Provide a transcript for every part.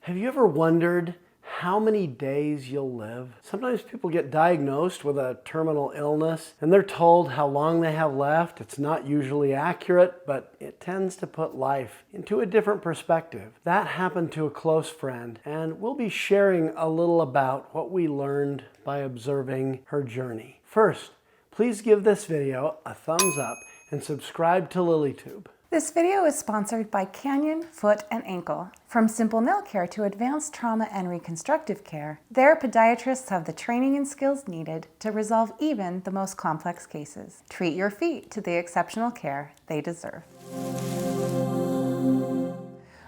Have you ever wondered how many days you'll live? Sometimes people get diagnosed with a terminal illness and they're told how long they have left. It's not usually accurate, but it tends to put life into a different perspective. That happened to a close friend, and we'll be sharing a little about what we learned by observing her journey. First, please give this video a thumbs up and subscribe to LilyTube. This video is sponsored by Canyon Foot and Ankle. From simple nail care to advanced trauma and reconstructive care, their podiatrists have the training and skills needed to resolve even the most complex cases. Treat your feet to the exceptional care they deserve.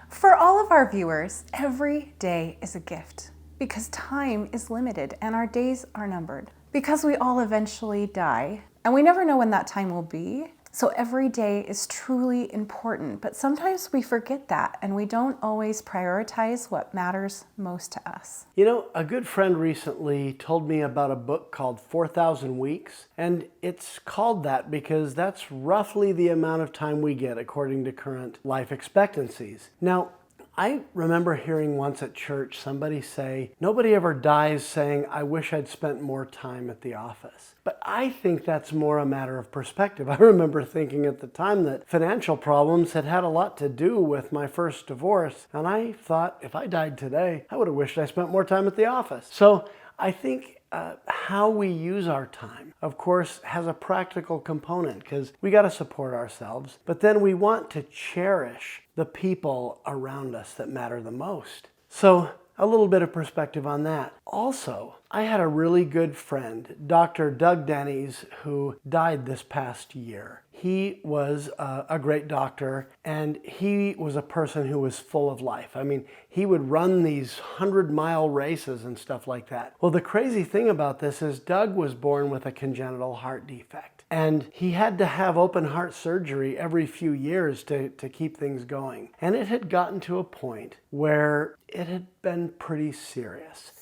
For all of our viewers, every day is a gift because time is limited and our days are numbered. Because we all eventually die, and we never know when that time will be, so every day is truly important, but sometimes we forget that and we don't always prioritize what matters most to us. You know, a good friend recently told me about a book called 4,000 Weeks, and it's called that because that's roughly the amount of time we get according to current life expectancies. Now, I remember hearing once at church somebody say, nobody ever dies saying, I wish I'd spent more time at the office. But I think that's more a matter of perspective. I remember thinking at the time that financial problems had had a lot to do with my first divorce. And I thought if I died today, I would have wished I spent more time at the office. So I think how we use our time, of course, has a practical component because we got to support ourselves, but then we want to cherish the people around us that matter the most. So a little bit of perspective on that. Also, I had a really good friend, Dr. Doug Denny's, who died this past year. He was a great doctor, and he was a person who was full of life. I mean, he would run these 100-mile races and stuff like that. Well, the crazy thing about this is Doug was born with a congenital heart defect, and he had to have open heart surgery every few years to keep things going. And it had gotten to a point where it had been pretty serious.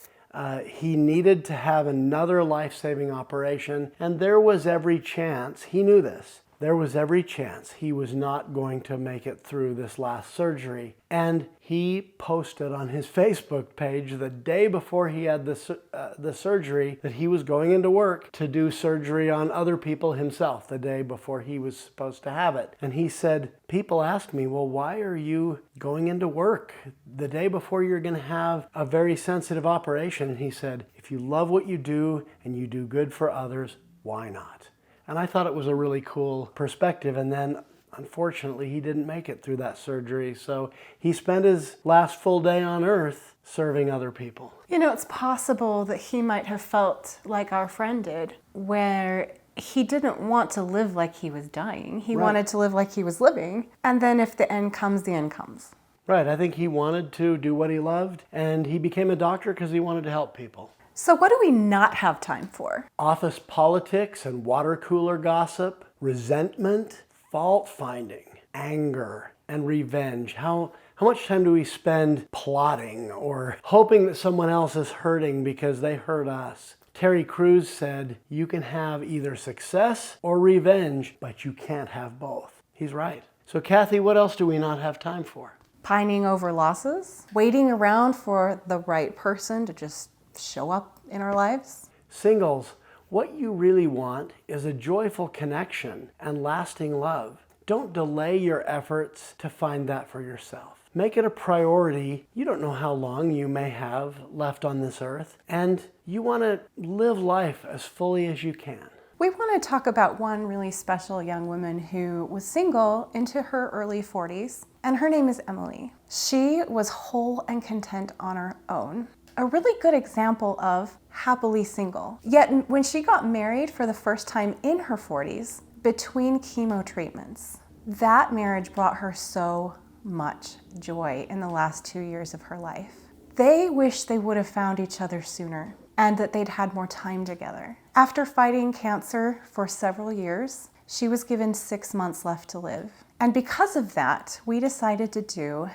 He needed to have another life-saving operation, and there was every chance, he knew this, there was every chance he was not going to make it through this last surgery. And he posted on his Facebook page the day before he had the surgery that he was going into work to do surgery on other people himself the day before he was supposed to have it. And he said, people ask me, well, why are you going into work the day before you're going to have a very sensitive operation? And he said, if you love what you do and you do good for others, why not? And I thought it was a really cool perspective. And then, unfortunately, he didn't make it through that surgery. So he spent his last full day on earth serving other people. You know, it's possible that he might have felt like our friend did, where he didn't want to live like he was dying. He wanted to live like he was living. And then if the end comes, the end comes. Right. I think he wanted to do what he loved, and he became a doctor because he wanted to help people. So what do we not have time for? Office politics and water cooler gossip, resentment, fault finding, anger, and revenge. How much time do we spend plotting or hoping that someone else is hurting because they hurt us? Terry Crews said, you can have either success or revenge, but you can't have both. He's right. So Kathy, what else do we not have time for? Pining over losses, waiting around for the right person to just show up in our lives. Singles, what you really want is a joyful connection and lasting love. Don't delay your efforts to find that for yourself. Make it a priority. You don't know how long you may have left on this earth, and you want to live life as fully as you can. We want to talk about one really special young woman who was single into her early 40s, and her name is Emily. She was whole and content on her own. A really good example of happily single. Yet when she got married for the first time in her 40s, between chemo treatments, that marriage brought her so much joy in the last 2 years of her life. They wish they would have found each other sooner and that they'd had more time together. After fighting cancer for several years, she was given 6 months left to live. And because of that, we decided to do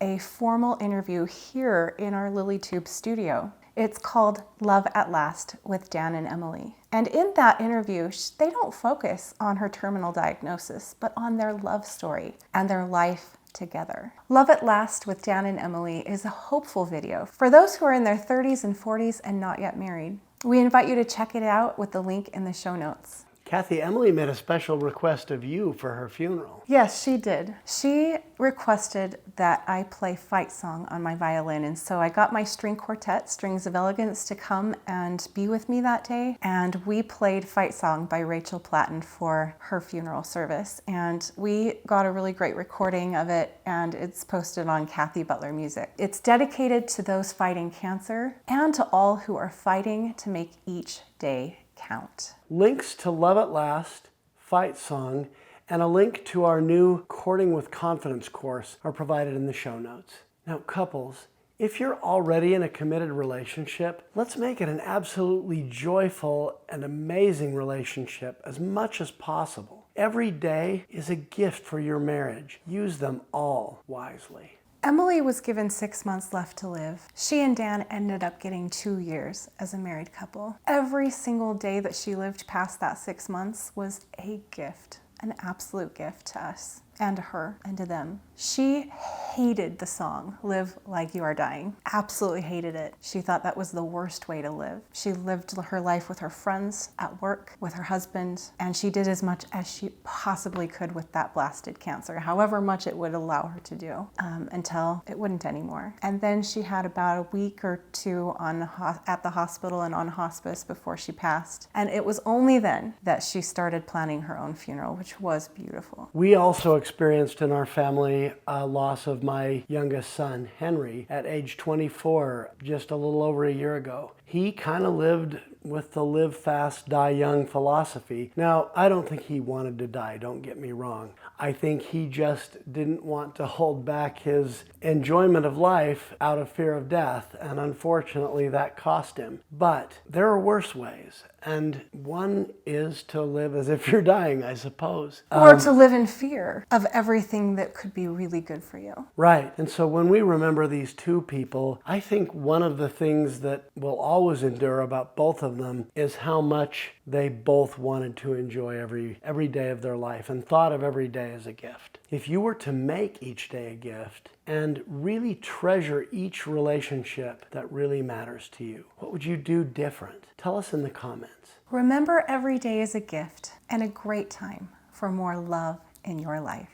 a formal interview here in our LilyTube studio. It's called Love at Last with Dan and Emily. And in that interview, they don't focus on her terminal diagnosis, but on their love story and their life together. Love at Last with Dan and Emily is a hopeful video for those who are in their 30s and 40s and not yet married. We invite you to check it out with the link in the show notes. Kathy, Emily made a special request of you for her funeral. Yes, she did. She requested that I play Fight Song on my violin, and so I got my string quartet, Strings of Elegance, to come and be with me that day, and we played Fight Song by Rachel Platten for her funeral service, and we got a really great recording of it, and it's posted on Kathy Butler Music. It's dedicated to those fighting cancer and to all who are fighting to make each day count. Links to Love at Last, Fight Song, and a link to our new Courting with Confidence course are provided in the show notes. Now, couples, if you're already in a committed relationship, let's make it an absolutely joyful and amazing relationship as much as possible. Every day is a gift for your marriage. Use them all wisely. Emily was given 6 months left to live. She and Dan ended up getting 2 years as a married couple. Every single day that she lived past that 6 months was a gift, an absolute gift to us and to her and to them. She hated the song, Live Like You Are Dying. Absolutely hated it. She thought that was the worst way to live. She lived her life with her friends, at work, with her husband, and she did as much as she possibly could with that blasted cancer, however much it would allow her to do, until it wouldn't anymore. And then she had about a week or two at the hospital and on hospice before she passed. And it was only then that she started planning her own funeral, which was beautiful. We also experienced in our family a loss of my youngest son, Henry, at age 24, just a little over a year ago. He kind of lived with the live fast, die young philosophy. Now, I don't think he wanted to die, don't get me wrong. I think he just didn't want to hold back his enjoyment of life out of fear of death, and unfortunately that cost him. But there are worse ways, and one is to live as if you're dying, I suppose. Or to live in fear of everything that could be really good for you. Right, and so when we remember these two people, I think one of the things that will always endure about both of them is how much they both wanted to enjoy every day of their life and thought of every day as a gift. If you were to make each day a gift and really treasure each relationship that really matters to you, what would you do different? Tell us in the comments. Remember, every day is a gift and a great time for more love in your life.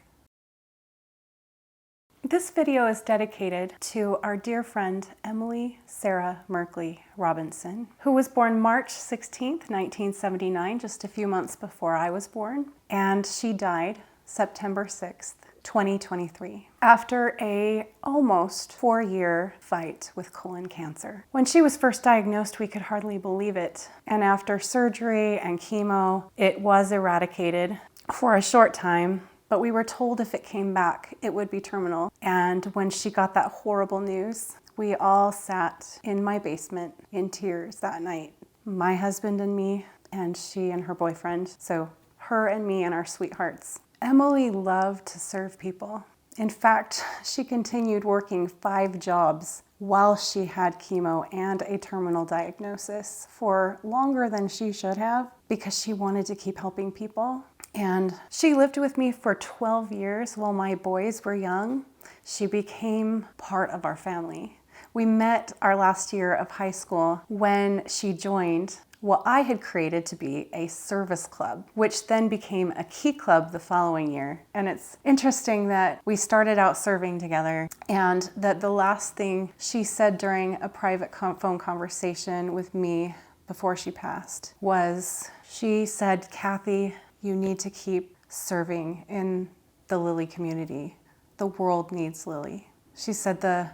This video is dedicated to our dear friend Emily Sarah Merkley Robinson, who was born March 16th, 1979, just a few months before I was born, and she died September 6th, 2023, after a almost 4-year fight with colon cancer. When she was first diagnosed, we could hardly believe it, and after surgery and chemo, it was eradicated for a short time. But we were told if it came back, it would be terminal. And when she got that horrible news, we all sat in my basement in tears that night. My husband and me, and she and her boyfriend. So her and me and our sweethearts. Emily loved to serve people. In fact, she continued working 5 jobs while she had chemo and a terminal diagnosis for longer than she should have, because she wanted to keep helping people. And she lived with me for 12 years while my boys were young. She became part of our family. We met our last year of high school when she joined what I had created to be a service club, which then became a key club the following year. And it's interesting that we started out serving together, and that the last thing she said during a private phone conversation with me before she passed was, she said, "Kathy, you need to keep serving in the Lily community. The world needs Lily." She said the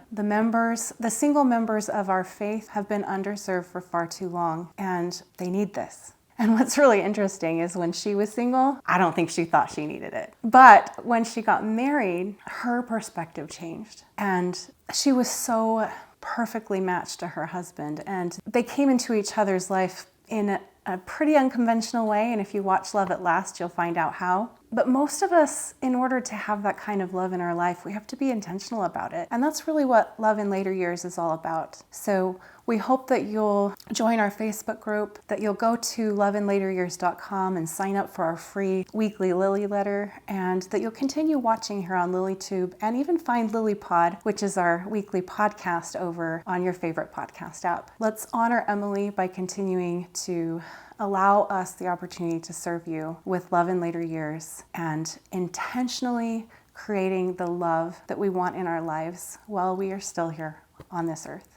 single members of our faith have been underserved for far too long, and they need this. And what's really interesting is when she was single, I don't think she thought she needed it. But when she got married, her perspective changed. And she was so perfectly matched to her husband. And they came into each other's life in a pretty unconventional way, and if you watch Love at Last, you'll find out how. But most of us, in order to have that kind of love in our life, we have to be intentional about it. And that's really what Love in Later Years is all about. So We hope that you'll join our Facebook group, that you'll go to loveandlateryears.com and sign up for our free weekly Lily letter, and that you'll continue watching here on LilyTube and even find LilyPod, which is our weekly podcast, over on your favorite podcast app. Let's honor Emily by continuing to allow us the opportunity to serve you with love in later years and intentionally creating the love that we want in our lives while we are still here on this earth.